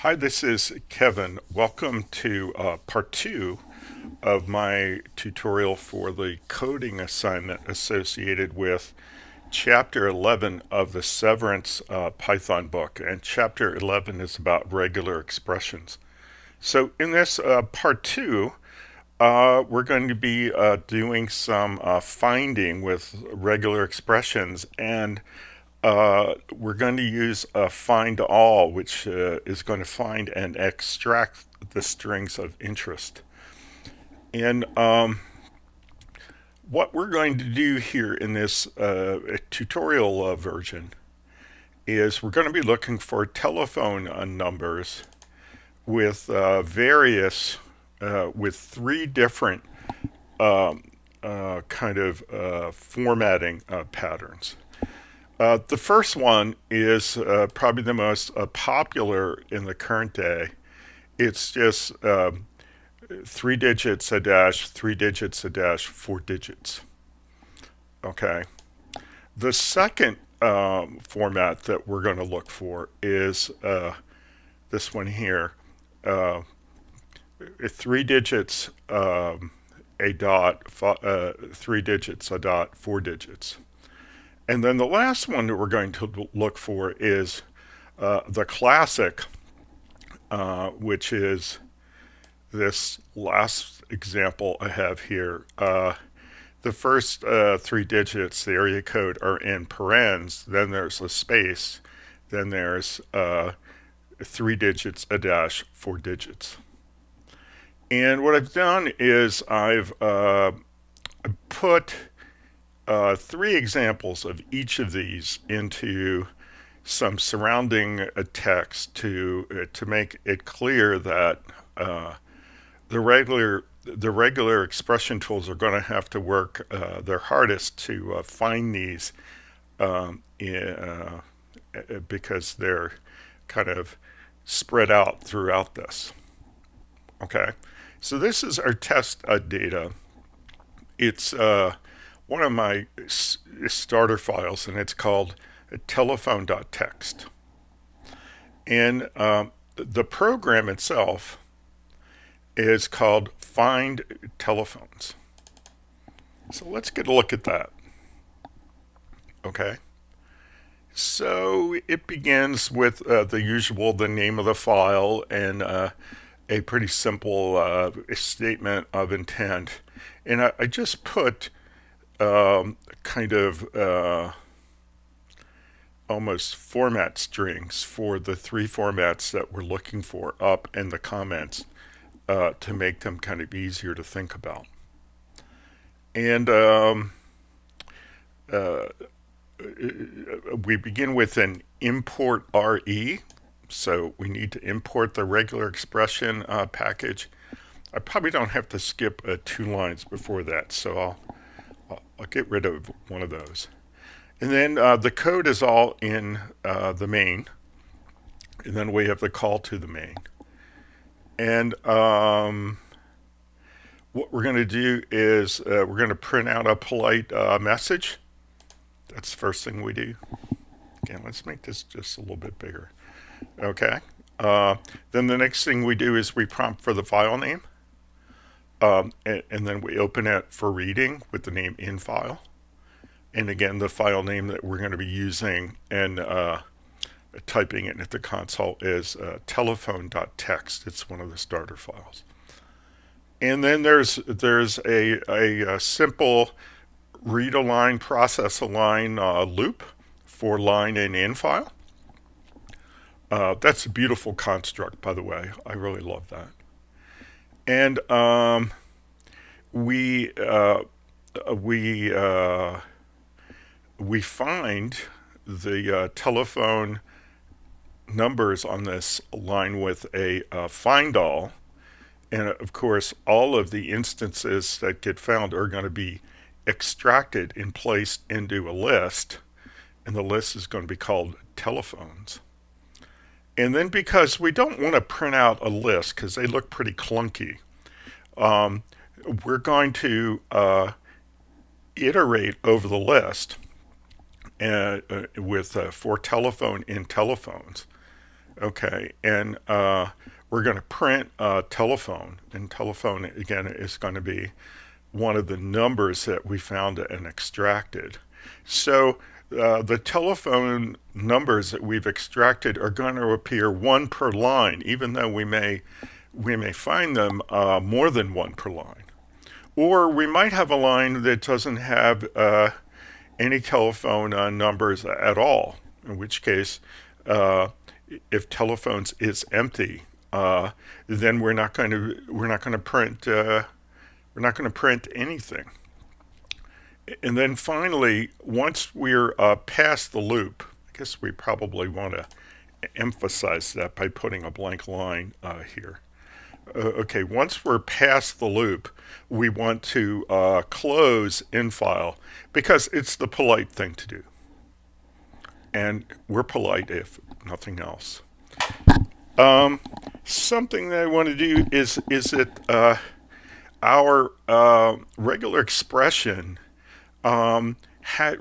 Hi, this is Kevin. Welcome to part two of my tutorial for the coding assignment associated with Chapter 11 of the Severance Python book. And Chapter 11 is about regular expressions. So, in this part two, we're going to be doing some finding with regular expressions, and we're going to use a find all, which is going to find and extract the strings of interest. And what we're going to do here in this tutorial version is we're going to be looking for telephone numbers with with three different kind of formatting patterns. The first one is probably the most popular in the current day. It's just three digits a dash, three digits a dash, four digits. Okay. The second format that we're going to look for is this one here. Uh, Three digits a dot, three digits a dot, four digits. And then the last one that we're going to look for is the classic, which is this last example I have here. The first three digits, the area code, are in parens. Then there's a space. Then there's three digits, a dash, four digits. And what I've done is I've put three examples of each of these into some surrounding text to make it clear that the regular expression tools are going to have to work their hardest to find these because they're kind of spread out throughout this. Okay, so this is our test data. It's one of my starter files, and it's called telephone.txt. And the program itself is called find telephones. So let's get a look at that. Okay. So it begins with the name of the file and a pretty simple statement of intent. And I just put kind of almost format strings for the three formats that we're looking for up in the comments to make them kind of easier to think about. And we begin with an import RE. So we need to import the regular expression package. I probably don't have to skip two lines before that, so I'll get rid of one of those. And then the code is all in the main. And then we have the call to the main. And what we're going to do is we're going to print out a polite message. That's the first thing we do. Again, let's make this just a little bit bigger. Okay. Then the next thing we do is we prompt for the file name. And then we open it for reading with the name in file. And again, the file name that we're going to be using and typing it into the console is telephone.txt. It's one of the starter files. And then there's a simple read a line, process a line loop for line and in file. That's a beautiful construct, by the way. I really love that. And we find the telephone numbers on this line with a find all, and of course, all of the instances that get found are going to be extracted and placed into a list, and the list is going to be called telephones. And then because we don't want to print out a list because they look pretty clunky, we're going to iterate over the list with for telephone in telephones. Okay, and we're going to print telephone, and telephone again is going to be one of the numbers that we found and extracted. So the telephone numbers that we've extracted are going to appear one per line, even though we may find them more than one per line. Or we might have a line that doesn't have any telephone numbers at all, in which case, if telephones is empty, then we're not going to print anything. And then finally, once we're past the loop, I guess we probably want to emphasize that by putting a blank line here. Okay, once we're past the loop, we want to close in file because it's the polite thing to do. And we're polite if nothing else. Something that I want to do is that our regular expression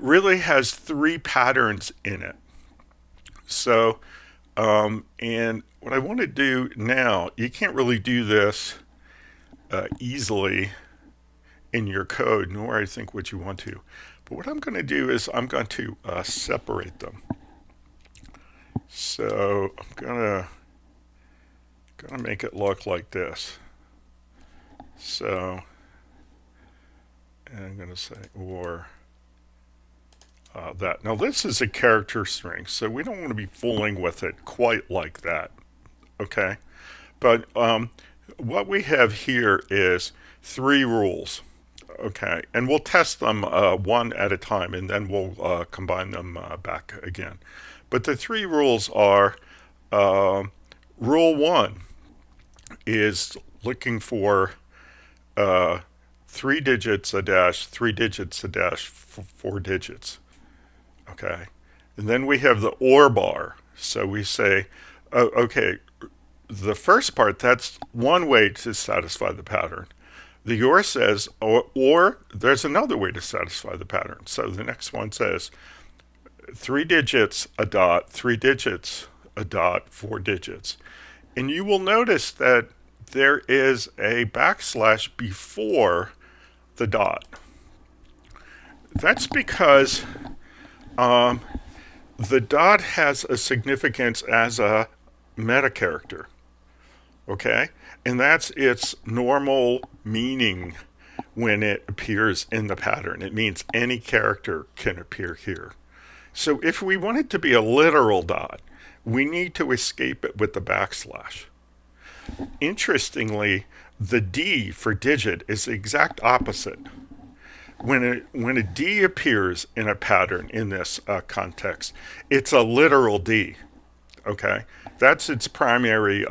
really has three patterns in it. So, and what I want to do now, you can't really do this easily in your code, nor I think what you want to. But what I'm going to do is I'm going to separate them. So I'm gonna make it look like this. So, and I'm gonna say or that. Now this is a character string, so we don't want to be fooling with it quite like that. Okay, but what we have here is three rules. Okay, and we'll test them one at a time, and then we'll combine them back again. But the three rules are rule one is looking for three digits a dash, three digits a dash, four digits. Okay, and then we have the or bar. So we say, oh, okay, the first part, that's one way to satisfy the pattern. The or says, or there's another way to satisfy the pattern. So the next one says, three digits, a dot, three digits, a dot, four digits. And you will notice that there is a backslash before the dot. That's because the dot has a significance as a meta character. Okay? And that's its normal meaning when it appears in the pattern. It means any character can appear here. So if we want it to be a literal dot, we need to escape it with the backslash. Interestingly, the D for digit is the exact opposite. When a D appears in a pattern in this context, it's a literal D. Okay, that's its primary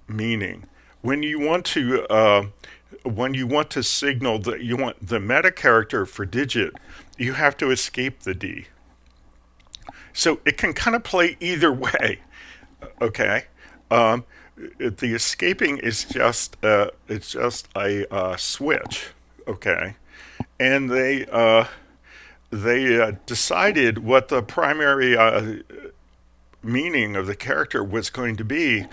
meaning. When you want to signal that you want the meta character for digit, you have to escape the D. So it can kind of play either way. Okay, the escaping is just it's just a switch. Okay, and they decided what the primary meaning of the character was going to be,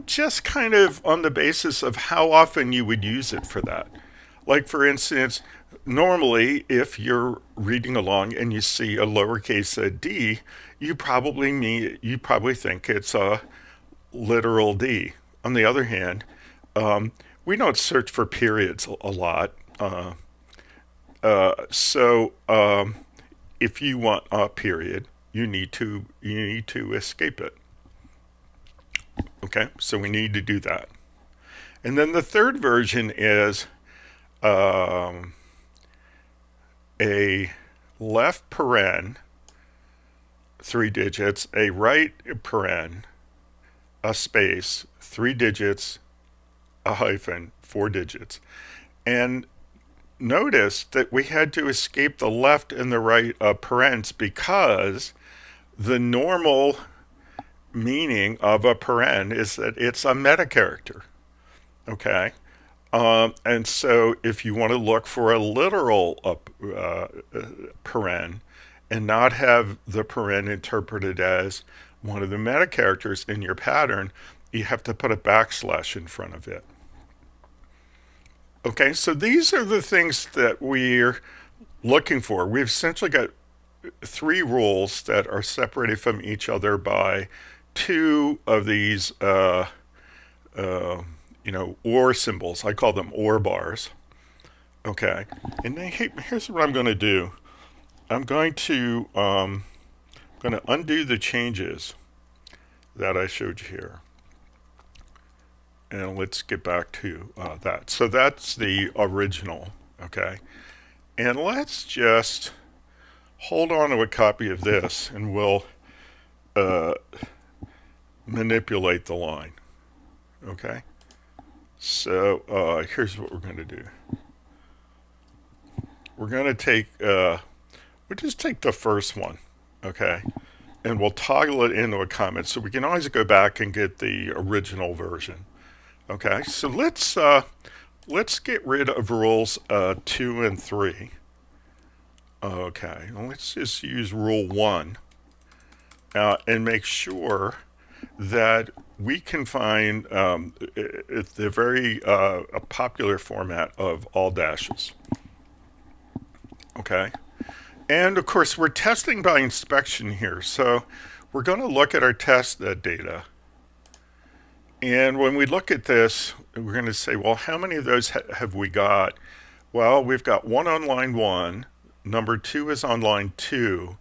just kind of on the basis of how often you would use it for that. Like for instance, normally if you're reading along and you see a lowercase d, you probably think it's a literal D. On the other hand, we don't search for periods a lot. So if you want a period, you need to escape it. Okay, so we need to do that. And then the third version is a left paren, three digits, a right paren, a space, three digits, a hyphen, four digits. And notice that we had to escape the left and the right parens because the normal meaning of a paren is that it's a meta character. Okay? And so if you want to look for a literal paren and not have the paren interpreted as one of the meta characters in your pattern, you have to put a backslash in front of it. Okay, so these are the things that we're looking for. We've essentially got three rules that are separated from each other by two of these, OR symbols. I call them OR bars. Okay, and then, here's what I'm going to do. I'm going to undo the changes that I showed you here. And let's get back to that. So that's the original, okay? And let's just hold on to a copy of this, and we'll manipulate the line, okay? So here's what we're going to do. We're going to take, we'll just take the first one, okay? And we'll toggle it into a comment, so we can always go back and get the original version. Okay, so let's get rid of rules 2 and 3. Okay, let's just use rule 1 and make sure that we can find the very popular format of all dashes. Okay, and of course we're testing by inspection here, so we're going to look at our test data. And when we look at this, we're going to say, well, how many of those have we got? Well, we've got one on line 1, number 2 is on line 2,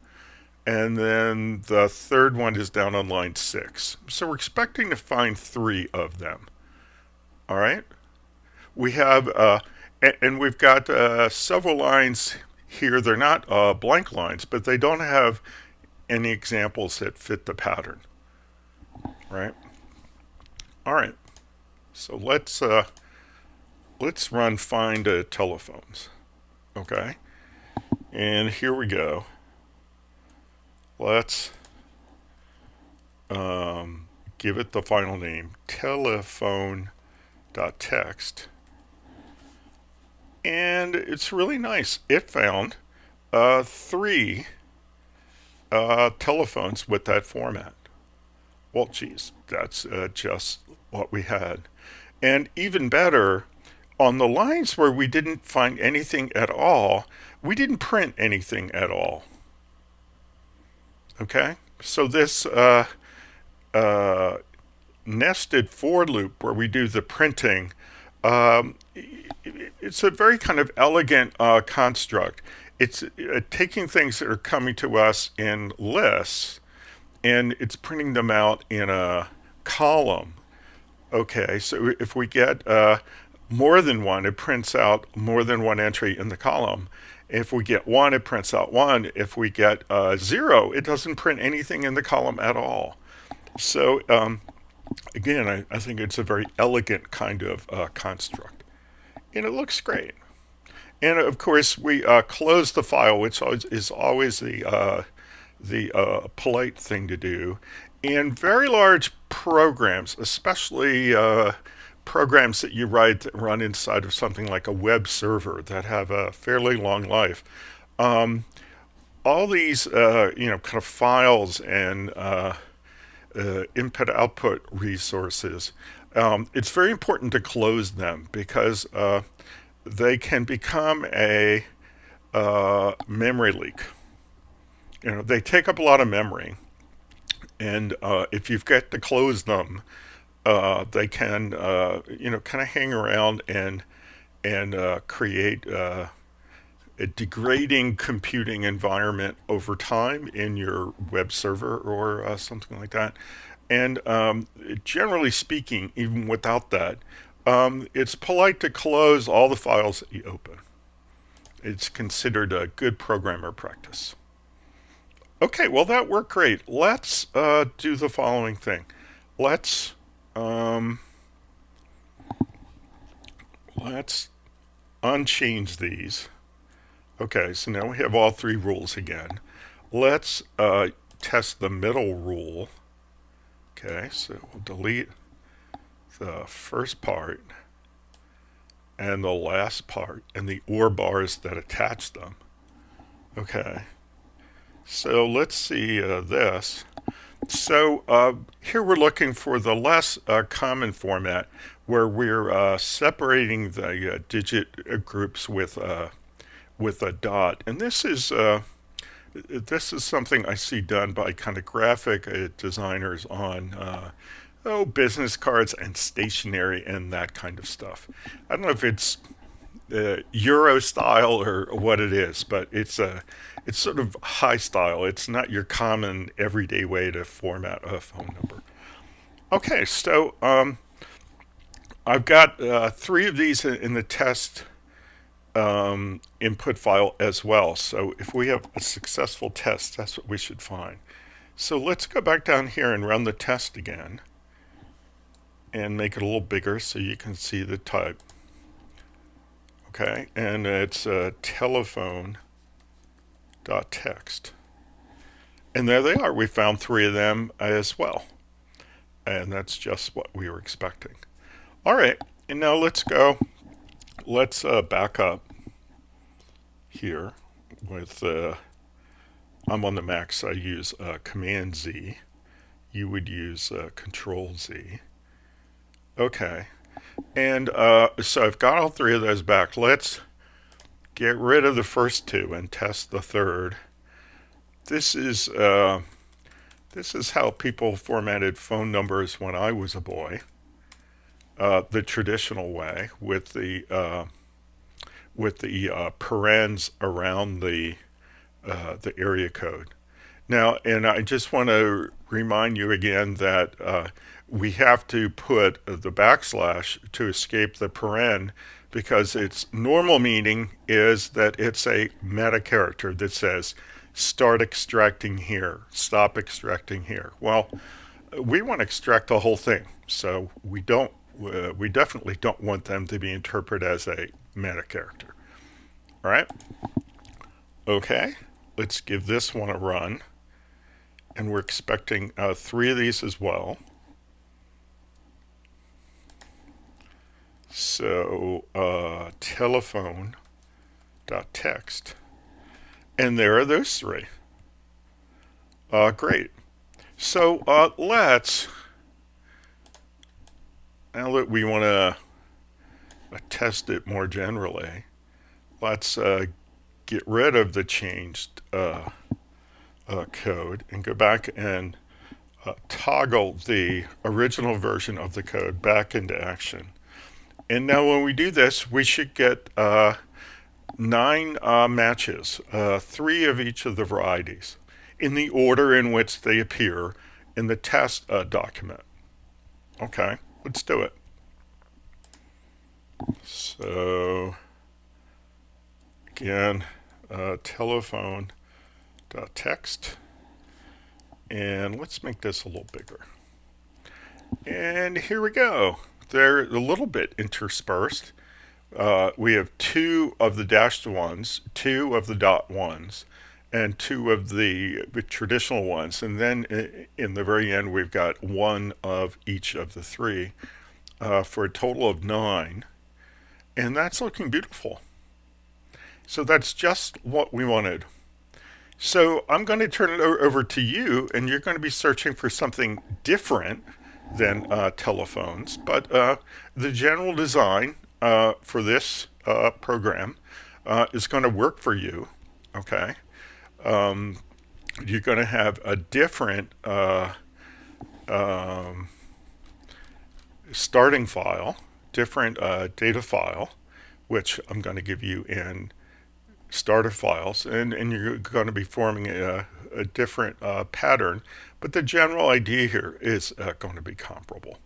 and then the third one is down on line 6. So we're expecting to find 3 of them. All right? We have, and we've got several lines here. They're not blank lines, but they don't have any examples that fit the pattern. Right? All right, so let's run find telephones, okay? And here we go. Let's give it the final name, telephone.txt. And it's really nice. It found 3 telephones with that format. Well, geez, that's just what we had. And even better, on the lines where we didn't find anything at all, we didn't print anything at all. Okay? So this nested for loop where we do the printing, it's a very kind of elegant construct. It's taking things that are coming to us in lists, and it's printing them out in a column. Okay, so if we get more than one, it prints out more than one entry in the column. If we get 1, it prints out 1. If we get 0, it doesn't print anything in the column at all. So again, I think it's a very elegant kind of construct. And it looks great. And of course, we close the file, which is always the polite thing to do. In very large programs, especially programs that you write that run inside of something like a web server that have a fairly long life, all these kind of files and input-output resources, it's very important to close them because they can become a memory leak. They take up a lot of memory, and if you've got to close them, they can, kind of hang around and create a degrading computing environment over time in your web server or something like that. And generally speaking, even without that, it's polite to close all the files that you open. It's considered a good programmer practice. Okay, well, that worked great. Let's do the following thing. Let's unchange these. Okay, so now we have all 3 rules again. Let's test the middle rule. Okay, so we'll delete the first part and the last part and the OR bars that attach them. Okay. So let's see this. So here we're looking for the less common format where we're separating the digit groups with a dot, and this is something I see done by kind of graphic designers on business cards and stationery and that kind of stuff. I don't know if it's Euro style or what it is, but it's sort of high style. It's not your common everyday way to format a phone number. Okay, so I've got three of these in the test input file as well. So if we have a successful test, that's what we should find. So let's go back down here and run the test again and make it a little bigger so you can see the type. Okay, and it's telephone.text. And there they are. We found three of them as well. And that's just what we were expecting. All right, and now let's go. Let's back up here with, I'm on the Mac, so I use Command Z. You would use Control Z. Okay, and so I've got all three of those back. Let's get rid of the first two and test the third. This is how people formatted phone numbers when I was a boy, the traditional way with the parens around the area code. Now, and I just want to remind you again that we have to put the backslash to escape the paren because its normal meaning is that it's a meta character that says start extracting here, stop extracting here. Well, we want to extract the whole thing, so we definitely don't want them to be interpreted as a meta character. All right. Okay, let's give this one a run. And we're expecting three of these as well. So telephone.text. And there are those three. Great. So let's, now that we want to test it more generally, let's get rid of the changed code and go back and toggle the original version of the code back into action. And now when we do this, we should get 9 matches, 3 of each of the varieties, in the order in which they appear in the test document. Okay, let's do it. So, again, telephone.text, and let's make this a little bigger. And here we go. They're a little bit interspersed. We have 2 of the dashed ones, 2 of the dot ones, and 2 of the traditional ones. And then in the very end, we've got 1 of each of the 3 for a total of 9. And that's looking beautiful. So that's just what we wanted. So I'm going to turn it over to you, and you're going to be searching for something different than telephones. But the general design for this program is going to work for you. Okay. You're going to have a different starting file, different data file, which I'm going to give you in starter files, and you're going to be forming a different pattern, but the general idea here is going to be comparable.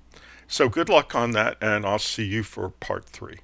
So good luck on that, and I'll see you for part 3.